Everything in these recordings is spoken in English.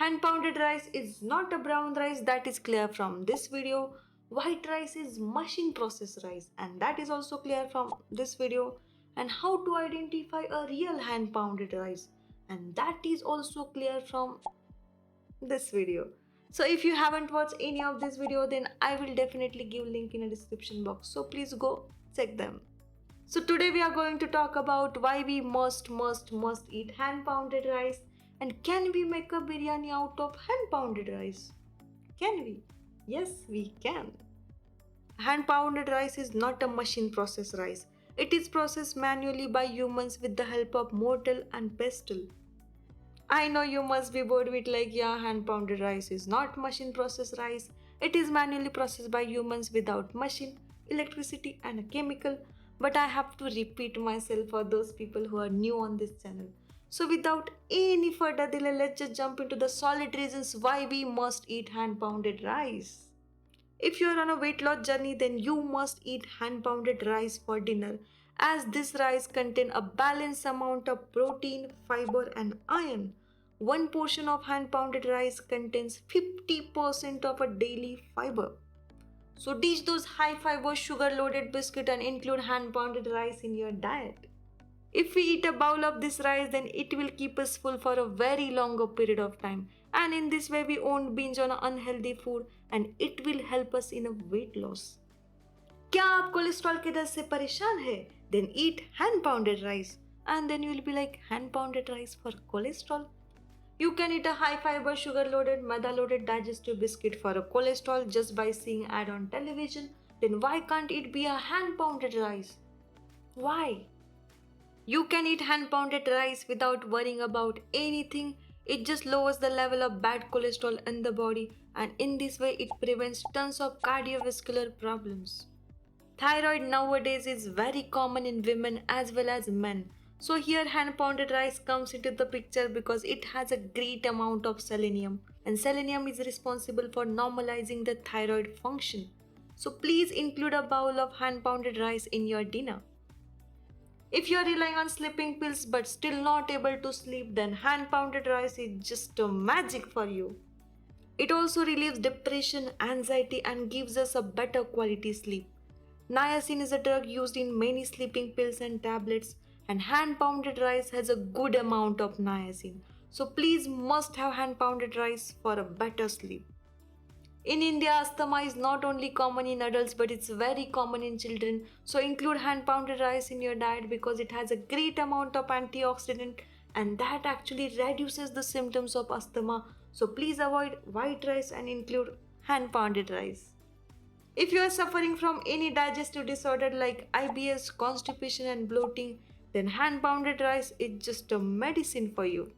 Hand pounded rice is not a brown rice, that is clear from this video. White rice is machine processed rice, and that is also clear from this video. And how to identify a real hand pounded rice, and that is also clear from this video. So if you haven't watched any of this video, then I will definitely give link in a description box, so please go check them. So today we are going to talk about why we must eat hand pounded rice, and can we make a biryani out of hand pounded rice? Can we? Yes, we can. Hand pounded rice is not a machine processed rice. It is processed manually by humans with the help of mortar and pestle. I know you must be bored with like, yeah, hand pounded rice is not machine processed rice. It is manually processed by humans without machine, electricity and a chemical. But I have to repeat myself for those people who are new on this channel. So without any further delay, let's just jump into the solid reasons why we must eat hand pounded rice. If you are on a weight loss journey, then you must eat hand pounded rice for dinner, as this rice contains a balanced amount of protein, fiber, and iron. One portion of hand pounded rice contains 50% of a daily fiber. So ditch those high fiber sugar loaded biscuit and include hand pounded rice in your diet. If we eat a bowl of this rice, then it will keep us full for a very longer period of time. And in this way, we won't binge on unhealthy food, and it will help us in a weight loss. क्या आप cholesterol के दर्द से परेशान है? Then eat hand pounded rice. And then you will be like, hand pounded rice for cholesterol? You can eat a high fiber, sugar loaded, maida loaded digestive biscuit for a cholesterol just by seeing ad on television. Then why can't it be a hand pounded rice? Why? You can eat hand pounded rice without worrying about anything. It just lowers the level of bad cholesterol in the body, and in this way it prevents tons of cardiovascular problems. Thyroid nowadays is very common in women as well as men. So here hand pounded rice comes into the picture because it has a great amount of selenium, and selenium is responsible for normalizing the thyroid function. So please include a bowl of hand pounded rice in your dinner. If you are relying on sleeping pills but still not able to sleep, then hand pounded rice is just a magic for you. It also relieves depression, anxiety, and gives us a better quality sleep. Niacin is a drug used in many sleeping pills and tablets, and hand pounded rice has a good amount of niacin. So please must have hand pounded rice for a better sleep. In India, asthma is not only common in adults but it's very common in children. So include hand pounded rice in your diet because it has a great amount of antioxidant, and that actually reduces the symptoms of asthma. So please avoid white rice and include hand pounded rice. If you are suffering from any digestive disorder like IBS, constipation and bloating, then hand pounded rice is just a medicine for you.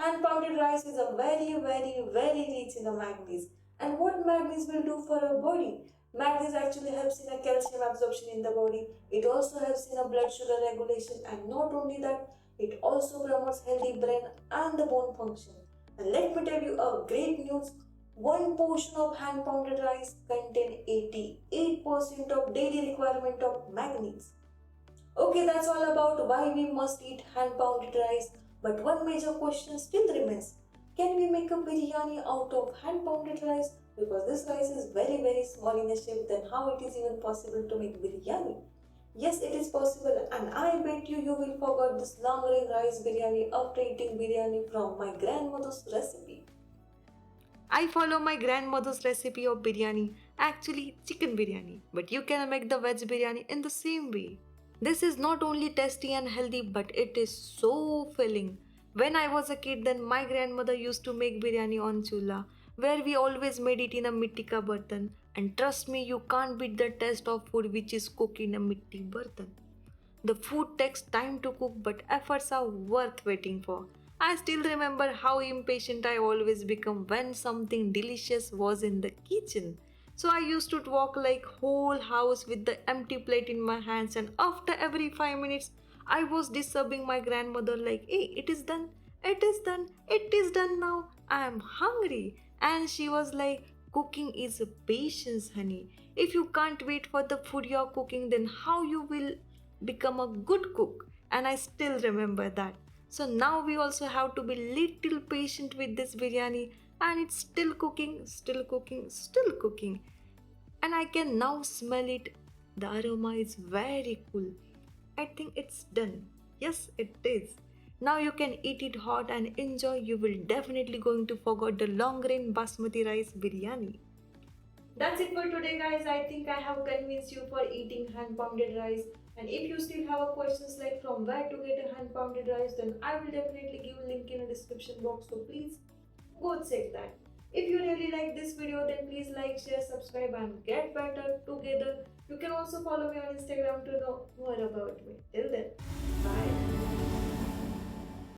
Hand pounded rice is a very rich in a manganese. And what manganese will do for our body? Manganese actually helps in a calcium absorption in the body. It also helps in a blood sugar regulation, and not only that, it also promotes healthy brain and the bone function. And let me tell you a great news. One portion of hand pounded rice contains 88% of daily requirement of manganese. Okay, that's all about why we must eat hand pounded rice. But one major question still remains. Can we make a biryani out of hand pounded rice? Because this rice is very small in the shape, then how it is even possible to make biryani? Yes, it is possible, and I bet you will forget this long range rice biryani after eating biryani from my grandmother's recipe. I follow my grandmother's recipe of biryani, actually chicken biryani, but you can make the veg biryani in the same way. This is not only tasty and healthy, but it is so filling. When I was a kid, then my grandmother used to make biryani on chula, where we always made it in a mitti ka bartan. And trust me, you can't beat the taste of food which is cooked in a mitti bartan. The food takes time to cook, but efforts are worth waiting for. I still remember how impatient I always become when something delicious was in the kitchen. So I used to walk like whole house with the empty plate in my hands, and after every 5 minutes I was disturbing my grandmother like, "Hey, it is done. It is done. It is done now. I am hungry." And she was like, "Cooking is a patience, honey. If you can't wait for the food you are cooking, then how you will become a good cook?" And I still remember that. So now we also have to be little patient with this biryani, and it's still cooking, still cooking, still cooking. And I can now smell it. The aroma is very cool. I think it's done. Yes, it is. Now you can eat it hot and enjoy. You will definitely going to forget the long grain basmati rice biryani. That's it for today, guys. I think I have convinced you for eating hand pounded rice. And if you still have a questions like from where to get a hand pounded rice, then I will definitely give a link in the description box. So please go check that. If you really like this video, then please like, share, subscribe, and get better together. You can also follow me on Instagram to know more about me. Till then, bye.